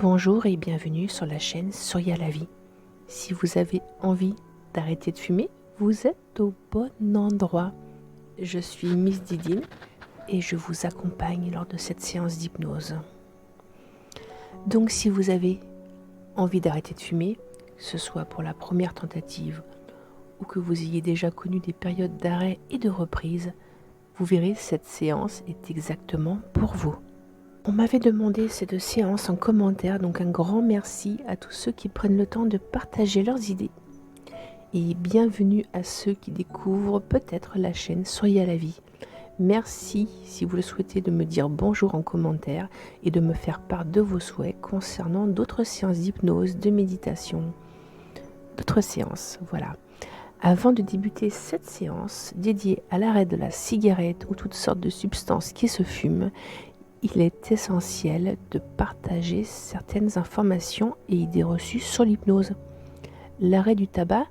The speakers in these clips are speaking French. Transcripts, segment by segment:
Bonjour et bienvenue sur la chaîne Surya la vie. Si vous avez envie d'arrêter de fumer, vous êtes au bon endroit. Je suis Miss Didine et je vous accompagne lors de cette séance d'hypnose. Donc si vous avez envie d'arrêter de fumer, que ce soit pour la première tentative ou que vous ayez déjà connu des périodes d'arrêt et de reprise, vous verrez cette séance est exactement pour vous. On m'avait demandé cette séance en commentaire, donc un grand merci à tous ceux qui prennent le temps de partager leurs idées. Et bienvenue à ceux qui découvrent peut-être la chaîne Soyez à la vie. Merci si vous le souhaitez de me dire bonjour en commentaire et de me faire part de vos souhaits concernant d'autres séances d'hypnose, de méditation, d'autres séances. Voilà. Avant de débuter cette séance dédiée à l'arrêt de la cigarette ou toutes sortes de substances qui se fument, il est essentiel de partager certaines informations et idées reçues sur l'hypnose, l'arrêt du tabac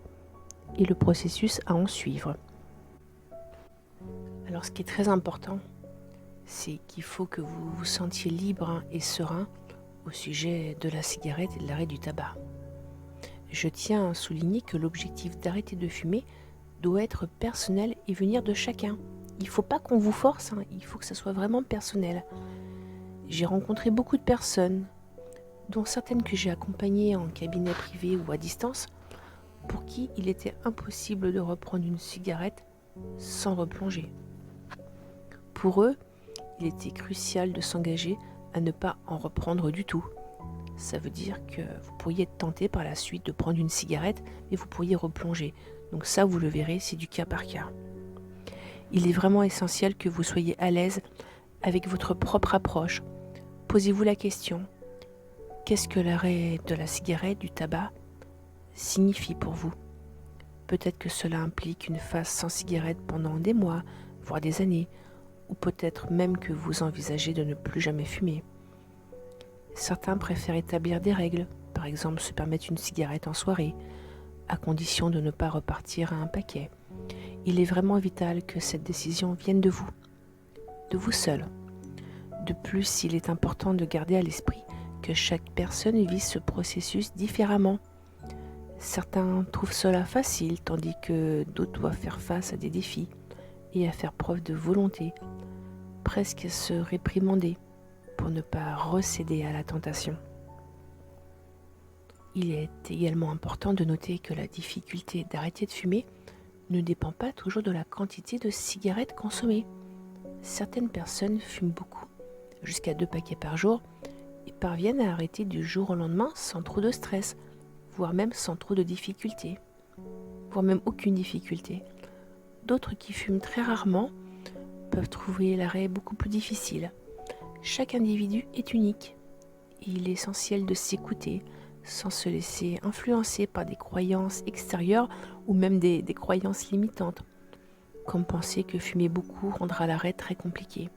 et le processus à en suivre. Alors ce qui est très important, c'est qu'il faut que vous vous sentiez libre et serein au sujet de la cigarette et de l'arrêt du tabac. Je tiens à souligner que l'objectif d'arrêter de fumer doit être personnel et venir de chacun. Il ne faut pas qu'on vous force, il faut que ça soit vraiment personnel. J'ai rencontré beaucoup de personnes, dont certaines que j'ai accompagnées en cabinet privé ou à distance, pour qui il était impossible de reprendre une cigarette sans replonger. Pour eux, il était crucial de s'engager à ne pas en reprendre du tout. Ça veut dire que vous pourriez être tenté par la suite de prendre une cigarette, mais vous pourriez replonger. Donc ça, vous le verrez, c'est du cas par cas. Il est vraiment essentiel que vous soyez à l'aise avec votre propre approche. Posez-vous la question, qu'est-ce que l'arrêt de la cigarette, du tabac, signifie pour vous? Peut-être que cela implique une phase sans cigarette pendant des mois, voire des années, ou peut-être même que vous envisagez de ne plus jamais fumer. Certains préfèrent établir des règles, par exemple se permettre une cigarette en soirée, à condition de ne pas repartir à un paquet. Il est vraiment vital que cette décision vienne de vous seul. De plus, il est important de garder à l'esprit que chaque personne vit ce processus différemment. Certains trouvent cela facile, tandis que d'autres doivent faire face à des défis et à faire preuve de volonté, presque à se réprimander pour ne pas recéder à la tentation. Il est également important de noter que la difficulté d'arrêter de fumer ne dépend pas toujours de la quantité de cigarettes consommées. Certaines personnes fument beaucoup, jusqu'à 2 paquets par jour, et parviennent à arrêter du jour au lendemain sans trop de stress, voire même sans trop de difficultés, voire même aucune difficulté. D'autres qui fument très rarement peuvent trouver l'arrêt beaucoup plus difficile. Chaque individu est unique, et il est essentiel de s'écouter sans se laisser influencer par des croyances extérieures ou même des croyances limitantes, comme penser que fumer beaucoup rendra l'arrêt très compliqué.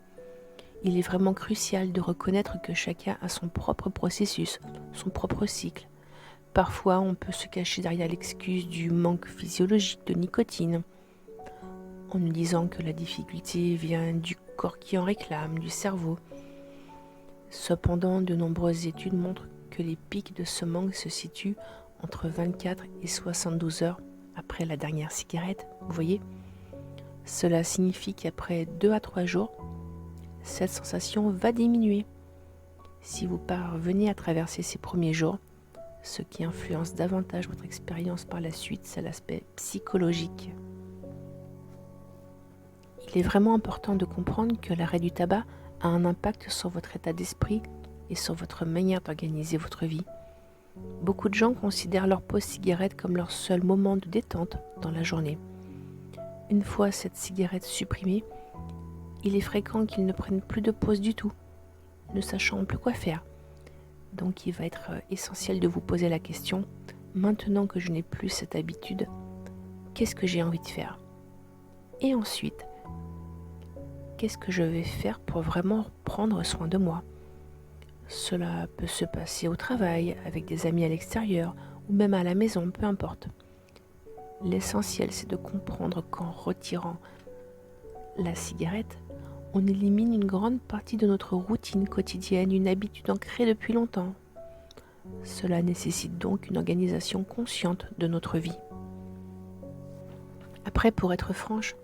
Il est vraiment crucial de reconnaître que chacun a son propre processus, son propre cycle. Parfois, on peut se cacher derrière l'excuse du manque physiologique de nicotine, en nous disant que la difficulté vient du corps qui en réclame, du cerveau. Cependant, de nombreuses études montrent que les pics de ce manque se situent entre 24 et 72 heures après la dernière cigarette. Vous voyez, cela signifie qu'après 2 à 3 jours, cette sensation va diminuer. Si vous parvenez à traverser ces premiers jours, ce qui influence davantage votre expérience par la suite, c'est l'aspect psychologique. Il est vraiment important de comprendre que l'arrêt du tabac a un impact sur votre état d'esprit et sur votre manière d'organiser votre vie. Beaucoup de gens considèrent leur pause cigarette comme leur seul moment de détente dans la journée. Une fois cette cigarette supprimée, il est fréquent qu'ils ne prennent plus de pause du tout, ne sachant plus quoi faire. Donc il va être essentiel de vous poser la question, maintenant que je n'ai plus cette habitude, qu'est-ce que j'ai envie de faire? Et ensuite, qu'est-ce que je vais faire pour vraiment prendre soin de moi? Cela peut se passer au travail, avec des amis à l'extérieur, ou même à la maison, peu importe. L'essentiel, c'est de comprendre qu'en retirant la cigarette, on élimine une grande partie de notre routine quotidienne, une habitude ancrée depuis longtemps. Cela nécessite donc une organisation consciente de notre vie. Après, pour être franche,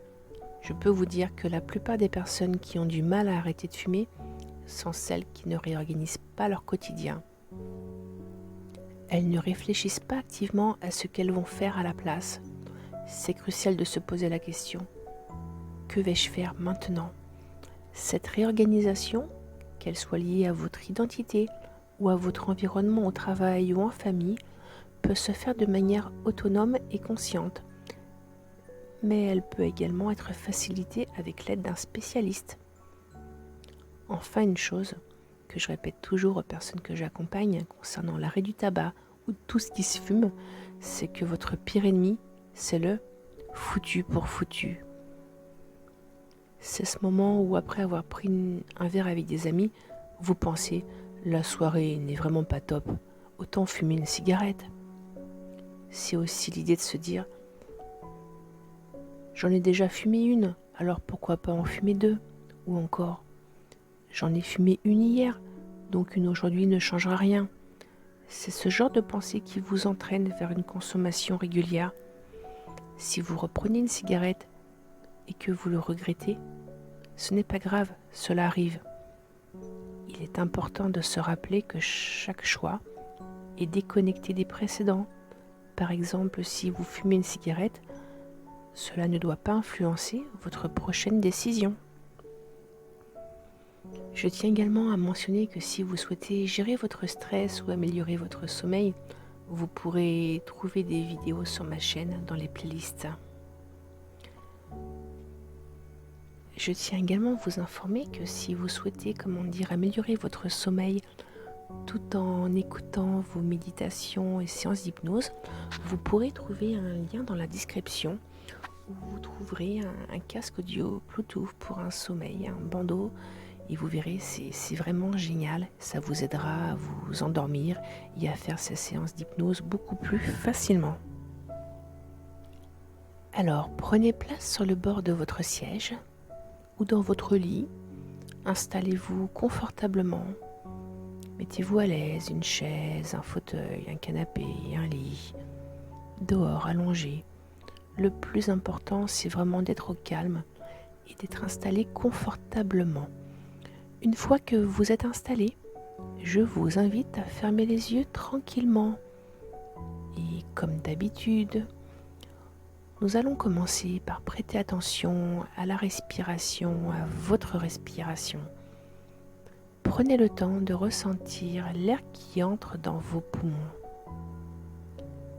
je peux vous dire que la plupart des personnes qui ont du mal à arrêter de fumer sont celles qui ne réorganisent pas leur quotidien. Elles ne réfléchissent pas activement à ce qu'elles vont faire à la place. C'est crucial de se poser la question: que vais-je faire maintenant? Cette réorganisation, qu'elle soit liée à votre identité ou à votre environnement au travail ou en famille, peut se faire de manière autonome et consciente. Mais elle peut également être facilitée avec l'aide d'un spécialiste. Enfin, une chose que je répète toujours aux personnes que j'accompagne concernant l'arrêt du tabac ou tout ce qui se fume, c'est que votre pire ennemi, c'est le foutu pour foutu. C'est ce moment où, après avoir pris un verre avec des amis, vous pensez: la soirée n'est vraiment pas top, autant fumer une cigarette. C'est aussi l'idée de se dire: j'en ai déjà fumé une, alors pourquoi pas en fumer deux? Ou encore: j'en ai fumé une hier, donc une aujourd'hui ne changera rien. C'est ce genre de pensée qui vous entraîne vers une consommation régulière. Si vous reprenez une cigarette et que vous le regrettez, ce n'est pas grave, cela arrive. Il est important de se rappeler que chaque choix est déconnecté des précédents. Par exemple, si vous fumez une cigarette, cela ne doit pas influencer votre prochaine décision. Je tiens également à mentionner que si vous souhaitez gérer votre stress ou améliorer votre sommeil, vous pourrez trouver des vidéos sur ma chaîne dans les playlists. Je tiens également à vous informer que si vous souhaitez, améliorer votre sommeil tout en écoutant vos méditations et séances d'hypnose, vous pourrez trouver un lien dans la description où vous trouverez un casque audio Bluetooth pour un sommeil, un bandeau, et vous verrez, c'est vraiment génial. Ça vous aidera à vous endormir et à faire ces séances d'hypnose beaucoup plus facilement. Alors, prenez place sur le bord de votre siège ou dans votre lit. Installez-vous confortablement. Mettez-vous à l'aise, une chaise, un fauteuil, un canapé, un lit, dehors, allongé. Le plus important, c'est vraiment d'être au calme et d'être installé confortablement. Une fois que vous êtes installé, je vous invite à fermer les yeux tranquillement. Et comme d'habitude, nous allons commencer par prêter attention à la respiration, à votre respiration. Prenez le temps de ressentir l'air qui entre dans vos poumons.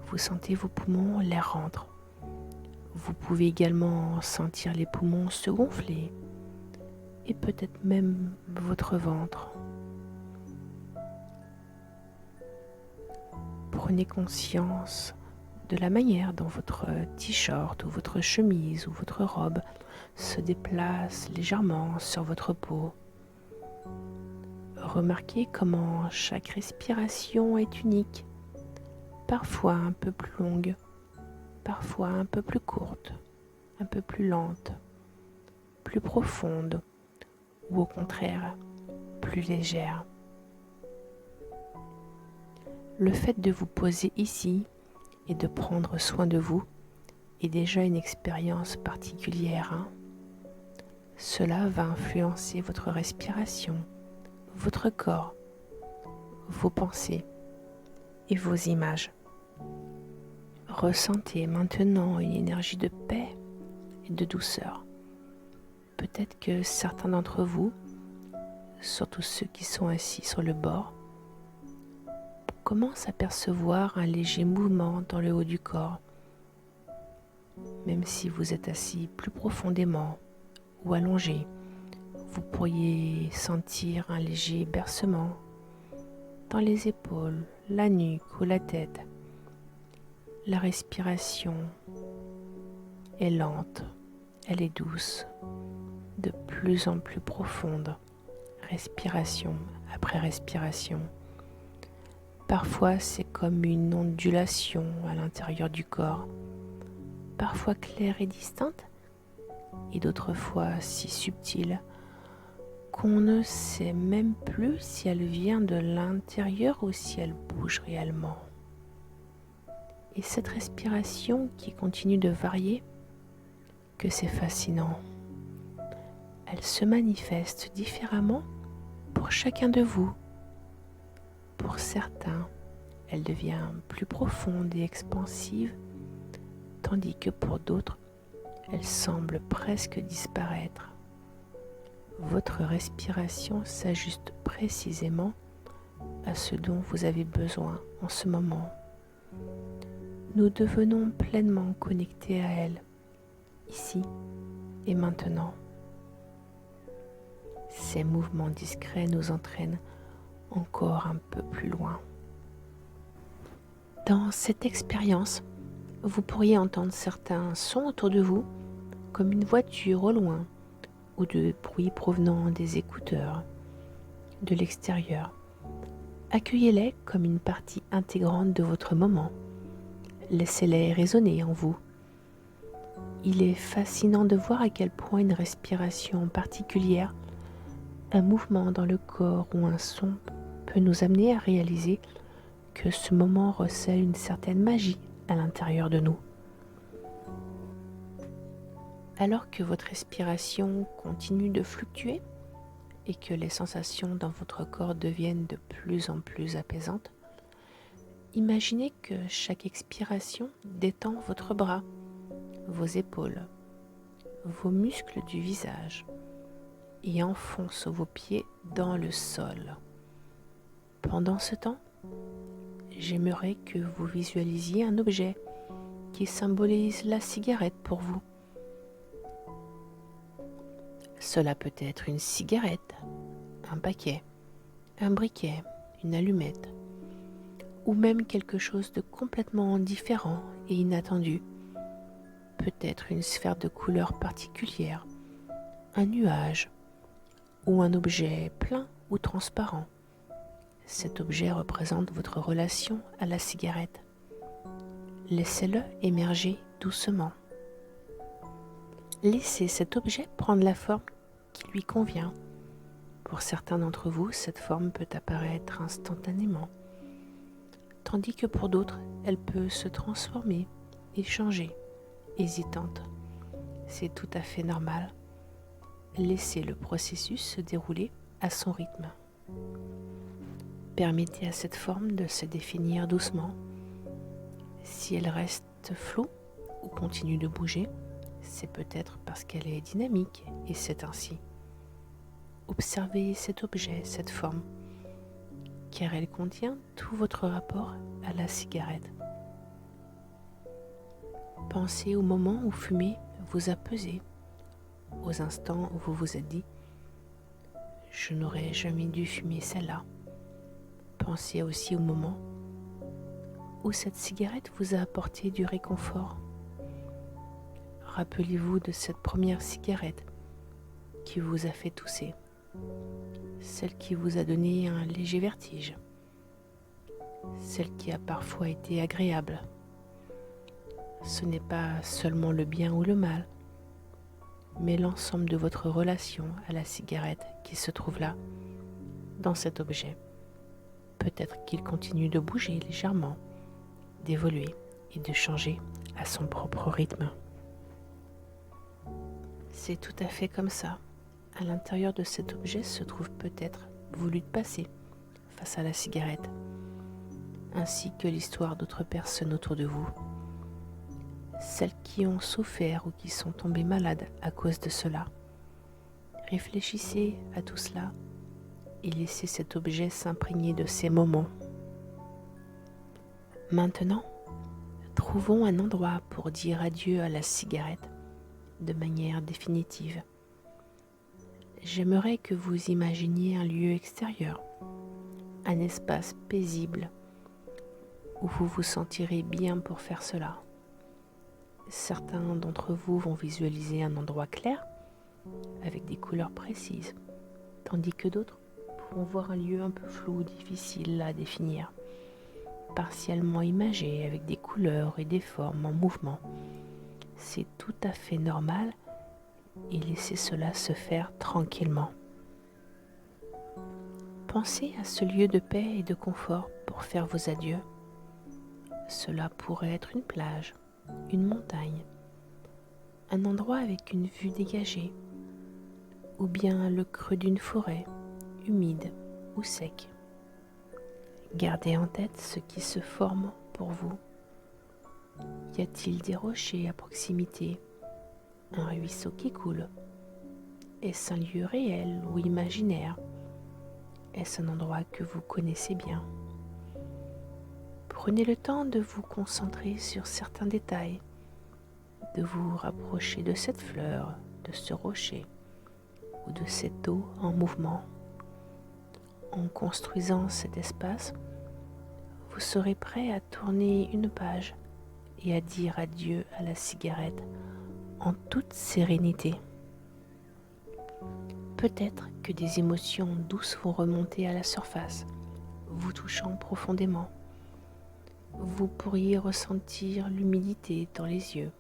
Vous sentez vos poumons, l'air rentre. Vous pouvez également sentir les poumons se gonfler et peut-être même votre ventre. Prenez conscience de la manière dont votre t-shirt ou votre chemise ou votre robe se déplace légèrement sur votre peau. Remarquez comment chaque respiration est unique, parfois un peu plus longue, parfois un peu plus courte, un peu plus lente, plus profonde ou au contraire plus légère. Le fait de vous poser ici et de prendre soin de vous est déjà une expérience particulière. Cela va influencer votre respiration, votre corps, vos pensées et vos images. Ressentez maintenant une énergie de paix et de douceur. Peut-être que certains d'entre vous, surtout ceux qui sont assis sur le bord, commencent à percevoir un léger mouvement dans le haut du corps. Même si vous êtes assis plus profondément ou allongé, vous pourriez sentir un léger bercement dans les épaules, la nuque ou la tête. La respiration est lente, elle est douce, de plus en plus profonde, respiration après respiration. Parfois, c'est comme une ondulation à l'intérieur du corps, parfois claire et distincte, et d'autres fois si subtile, qu'on ne sait même plus si elle vient de l'intérieur ou si elle bouge réellement. Et cette respiration qui continue de varier, que c'est fascinant. Elle se manifeste différemment pour chacun de vous. Pour certains, elle devient plus profonde et expansive, tandis que pour d'autres, elle semble presque disparaître. Votre respiration s'ajuste précisément à ce dont vous avez besoin en ce moment. Nous devenons pleinement connectés à elle, ici et maintenant. Ces mouvements discrets nous entraînent encore un peu plus loin. Dans cette expérience, vous pourriez entendre certains sons autour de vous, comme une voiture au loin, ou de bruits provenant des écouteurs, de l'extérieur. Accueillez-les comme une partie intégrante de votre moment. Laissez-les résonner en vous. Il est fascinant de voir à quel point une respiration particulière, un mouvement dans le corps ou un son peut nous amener à réaliser que ce moment recèle une certaine magie à l'intérieur de nous. Alors que votre respiration continue de fluctuer et que les sensations dans votre corps deviennent de plus en plus apaisantes, imaginez que chaque expiration détend votre bras, vos épaules, vos muscles du visage et enfonce vos pieds dans le sol. Pendant ce temps, j'aimerais que vous visualisiez un objet qui symbolise la cigarette pour vous. Cela peut être une cigarette, un paquet, un briquet, une allumette, ou même quelque chose de complètement différent et inattendu. Peut-être une sphère de couleur particulière, un nuage, ou un objet plein ou transparent. Cet objet représente votre relation à la cigarette. Laissez-le émerger doucement. Laissez cet objet prendre la forme qui lui convient. Pour certains d'entre vous, cette forme peut apparaître instantanément, tandis que pour d'autres, elle peut se transformer et changer, hésitante. C'est tout à fait normal. Laissez le processus se dérouler à son rythme. Permettez à cette forme de se définir doucement. Si elle reste floue ou continue de bouger, c'est peut-être parce qu'elle est dynamique et c'est ainsi. Observez cet objet, cette forme, car elle contient tout votre rapport à la cigarette. Pensez au moment où fumer vous a pesé, aux instants où vous vous êtes dit « Je n'aurais jamais dû fumer celle-là ». Pensez aussi au moment où cette cigarette vous a apporté du réconfort. Rappelez-vous de cette première cigarette qui vous a fait tousser, celle qui vous a donné un léger vertige, celle qui a parfois été agréable. Ce n'est pas seulement le bien ou le mal, mais l'ensemble de votre relation à la cigarette qui se trouve là, dans cet objet. Peut-être qu'il continue de bouger légèrement, d'évoluer et de changer à son propre rythme. C'est tout à fait comme ça. À l'intérieur de cet objet se trouve peut-être voulu de passer face à la cigarette, ainsi que l'histoire d'autres personnes autour de vous, celles qui ont souffert ou qui sont tombées malades à cause de cela. Réfléchissez à tout cela et laissez cet objet s'imprégner de ces moments. Maintenant, trouvons un endroit pour dire adieu à la cigarette de manière définitive. J'aimerais que vous imaginiez un lieu extérieur, un espace paisible où vous vous sentirez bien pour faire cela. Certains d'entre vous vont visualiser un endroit clair avec des couleurs précises, tandis que d'autres pourront voir un lieu un peu flou, difficile à définir, partiellement imagé avec des couleurs et des formes en mouvement. C'est tout à fait normal et laissez cela se faire tranquillement. Pensez à ce lieu de paix et de confort pour faire vos adieux. Cela pourrait être une plage, une montagne, un endroit avec une vue dégagée, ou bien le creux d'une forêt, humide ou sec. Gardez en tête ce qui se forme pour vous. Y a-t-il des rochers à proximité, un ruisseau qui coule? Est-ce un lieu réel ou imaginaire? Est-ce un endroit que vous connaissez bien? Prenez le temps de vous concentrer sur certains détails, de vous rapprocher de cette fleur, de ce rocher ou de cette eau en mouvement. En construisant cet espace, vous serez prêt à tourner une page et à dire adieu à la cigarette en toute sérénité. Peut-être que des émotions douces vont remonter à la surface, vous touchant profondément. Vous pourriez ressentir l'humidité dans les yeux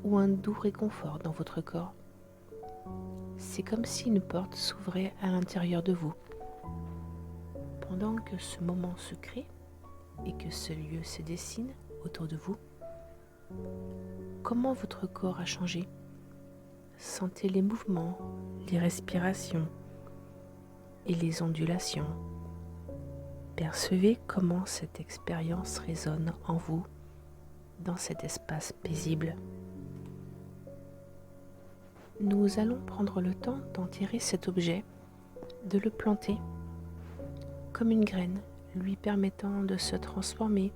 ou un doux réconfort dans votre corps. C'est comme si une porte s'ouvrait à l'intérieur de vous. Pendant que ce moment se crée et que ce lieu se dessine autour de vous, comment votre corps a changé? Sentez les mouvements, les respirations et les ondulations. Percevez comment cette expérience résonne en vous dans cet espace paisible. Nous allons prendre le temps d'enterrer cet objet, de le planter comme une graine, lui permettant de se transformer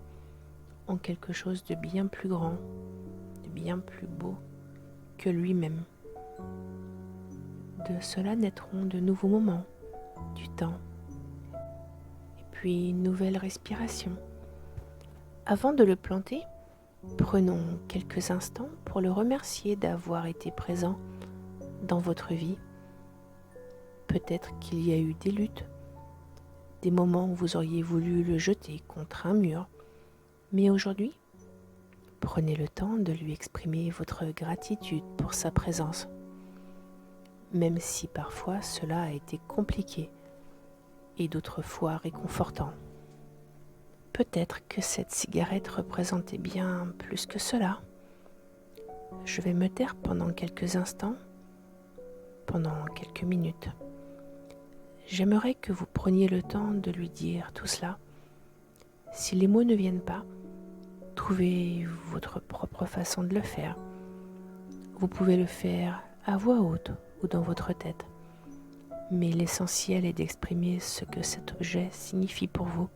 en quelque chose de bien plus grand, de bien plus beau que lui-même. De cela naîtront de nouveaux moments, du temps, et puis une nouvelle respiration. Avant de le planter, prenons quelques instants pour le remercier d'avoir été présent dans votre vie. Peut-être qu'il y a eu des luttes, des moments où vous auriez voulu le jeter contre un mur, mais aujourd'hui, prenez le temps de lui exprimer votre gratitude pour sa présence, même si parfois cela a été compliqué et d'autres fois réconfortant. Peut-être que cette cigarette représentait bien plus que cela. Je vais me taire pendant quelques instants, pendant quelques minutes. J'aimerais que vous preniez le temps de lui dire tout cela. Si les mots ne viennent pas, trouvez votre propre façon de le faire. Vous pouvez le faire à voix haute ou dans votre tête. Mais l'essentiel est d'exprimer ce que cet objet signifie pour vous.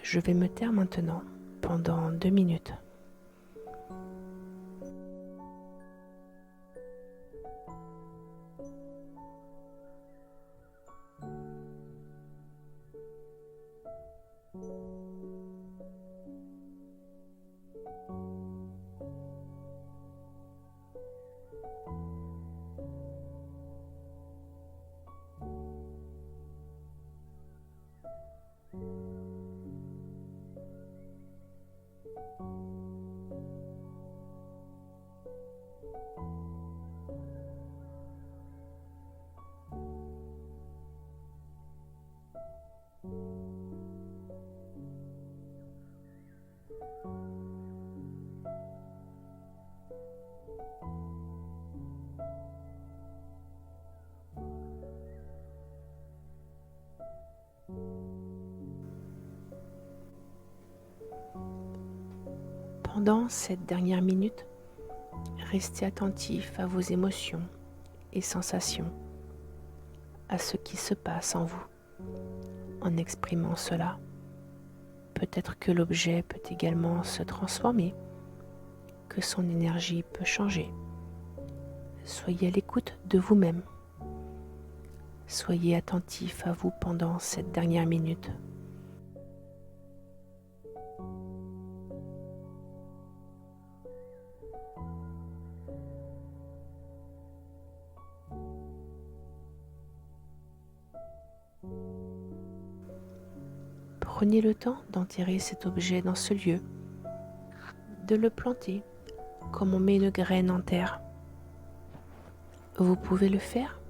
Je vais me taire maintenant pendant 2 minutes. Pendant cette dernière minute, restez attentif à vos émotions et sensations, à ce qui se passe en vous. En exprimant cela, peut-être que l'objet peut également se transformer, que son énergie peut changer. Soyez à l'écoute de vous-même. Soyez attentif à vous pendant cette dernière minute. Prenez le temps d'enterrer cet objet dans ce lieu, de le planter comme on met une graine en terre. Vous pouvez le faire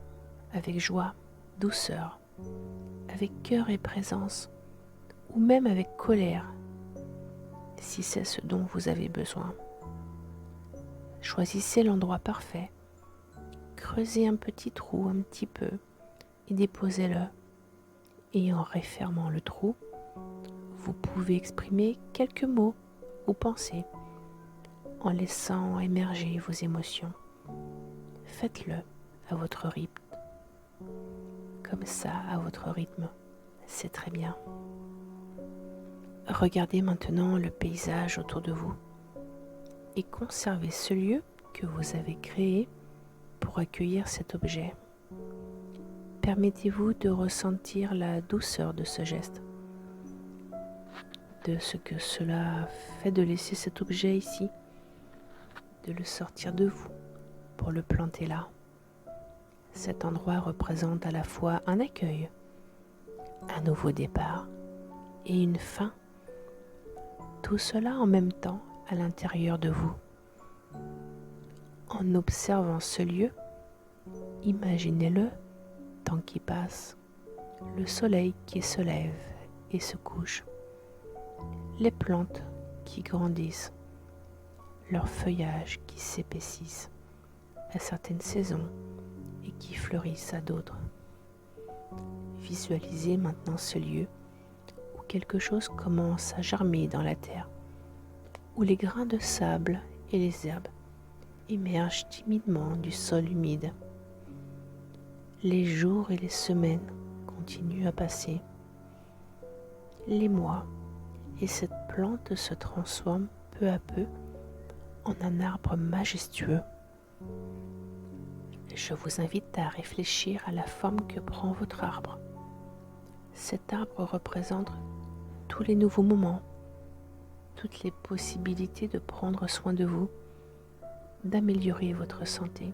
avec joie, douceur avec cœur et présence, ou même avec colère, si c'est ce dont vous avez besoin. Choisissez l'endroit parfait, creusez un petit trou un petit peu et déposez-le. Et en refermant le trou, vous pouvez exprimer quelques mots ou pensées en laissant émerger vos émotions. Faites-le à votre rythme. Comme ça, à votre rythme, c'est très bien. Regardez maintenant le paysage autour de vous et conservez ce lieu que vous avez créé pour accueillir cet objet. Permettez-vous de ressentir la douceur de ce geste, de ce que cela fait de laisser cet objet ici, de le sortir de vous pour le planter là. Cet endroit représente à la fois un accueil, un nouveau départ et une fin. Tout cela en même temps à l'intérieur de vous. En observant ce lieu, imaginez-le temps qui passe, le soleil qui se lève et se couche, les plantes qui grandissent, leurs feuillages qui s'épaississent à certaines saisons et qui fleurissent à d'autres. Visualisez maintenant ce lieu où quelque chose commence à germer dans la terre, où les grains de sable et les herbes émergent timidement du sol humide. Les jours et les semaines continuent à passer. Les mois et cette plante se transforment peu à peu en un arbre majestueux. Je vous invite à réfléchir à la forme que prend votre arbre. Cet arbre représente tous les nouveaux moments, toutes les possibilités de prendre soin de vous, d'améliorer votre santé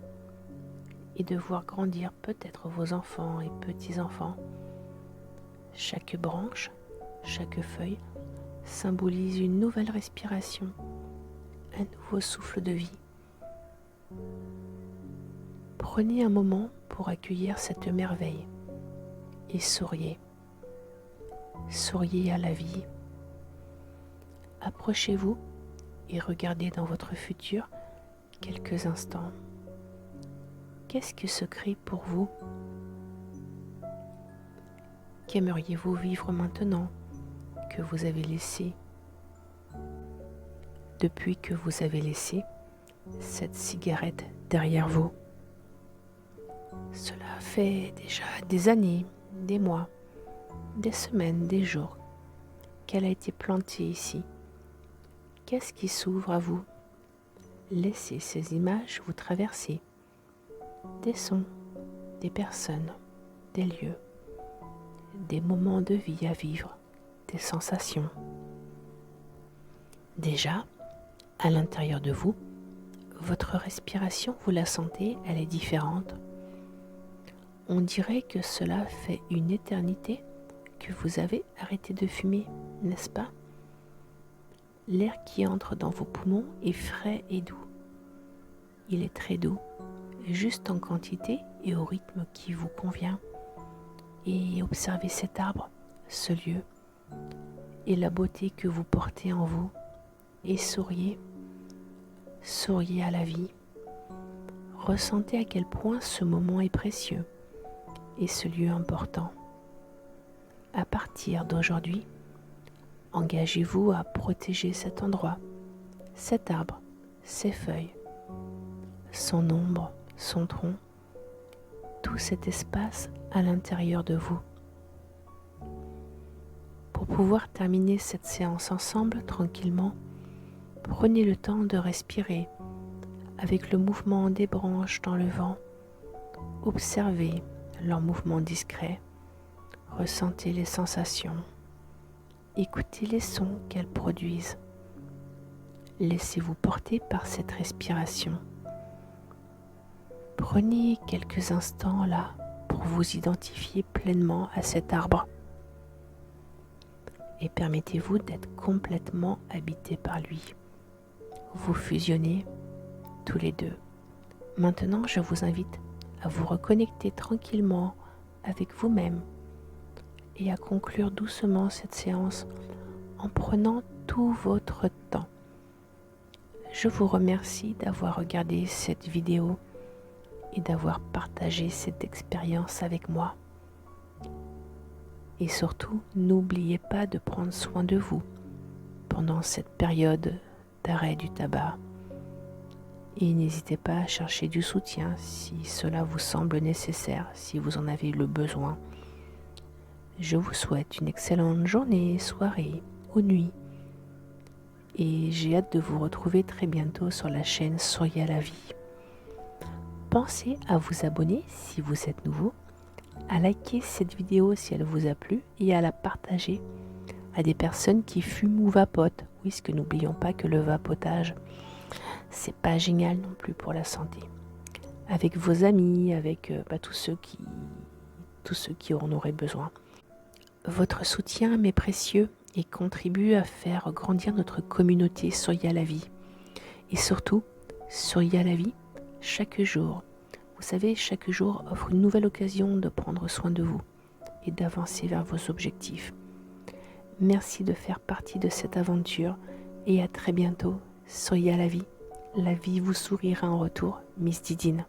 et de voir grandir peut-être vos enfants et petits-enfants. Chaque branche, chaque feuille symbolise une nouvelle respiration, un nouveau souffle de vie. Prenez un moment pour accueillir cette merveille et souriez. Souriez à la vie. Approchez-vous et regardez dans votre futur quelques instants. Qu'est-ce que se crée pour vous? Qu'aimeriez-vous vivre maintenant que vous avez laissé? Depuis que vous avez laissé cette cigarette derrière vous. Cela fait déjà des années, des mois, des semaines, des jours qu'elle a été plantée ici. Qu'est-ce qui s'ouvre à vous? Laissez ces images vous traverser. Des sons, des personnes, des lieux, des moments de vie à vivre, des sensations. Déjà, à l'intérieur de vous, votre respiration, vous la sentez, elle est différente. On dirait que cela fait une éternité que vous avez arrêté de fumer, n'est-ce pas? L'air qui entre dans vos poumons est frais et doux. Il est très doux, juste en quantité et au rythme qui vous convient. Et observez cet arbre, ce lieu, et la beauté que vous portez en vous. Et souriez, souriez à la vie. Ressentez à quel point ce moment est précieux et ce lieu important. À partir d'aujourd'hui, engagez-vous à protéger cet endroit, cet arbre, ses feuilles, son ombre, son tronc, tout cet espace à l'intérieur de vous. Pour pouvoir terminer cette séance ensemble tranquillement, prenez le temps de respirer avec le mouvement des branches dans le vent. Observez leur mouvement discret, ressentez les sensations, écoutez les sons qu'elles produisent. Laissez-vous porter par cette respiration. Prenez quelques instants là pour vous identifier pleinement à cet arbre et permettez-vous d'être complètement habité par lui. Vous fusionnez tous les deux. Maintenant, je vous invite à vous reconnecter tranquillement avec vous-même et à conclure doucement cette séance en prenant tout votre temps. Je vous remercie d'avoir regardé cette vidéo et d'avoir partagé cette expérience avec moi. Et surtout, n'oubliez pas de prendre soin de vous pendant cette période d'arrêt du tabac. Et n'hésitez pas à chercher du soutien si cela vous semble nécessaire, si vous en avez le besoin. Je vous souhaite une excellente journée, soirée ou nuit. Et j'ai hâte de vous retrouver très bientôt sur la chaîne Soyez à la vie. Pensez à vous abonner si vous êtes nouveau, à liker cette vidéo si elle vous a plu et à la partager à des personnes qui fument ou vapotent. Oui, parce que n'oublions pas que le vapotage, c'est pas génial non plus pour la santé. Avec vos amis, avec tous ceux qui en auraient besoin. Votre soutien m'est précieux et contribue à faire grandir notre communauté Soyez à la vie. Et surtout, soyez à la vie chaque jour. Vous savez, chaque jour offre une nouvelle occasion de prendre soin de vous et d'avancer vers vos objectifs. Merci de faire partie de cette aventure et à très bientôt. Soyez à la vie. La vie vous sourira en retour. Miss Didine.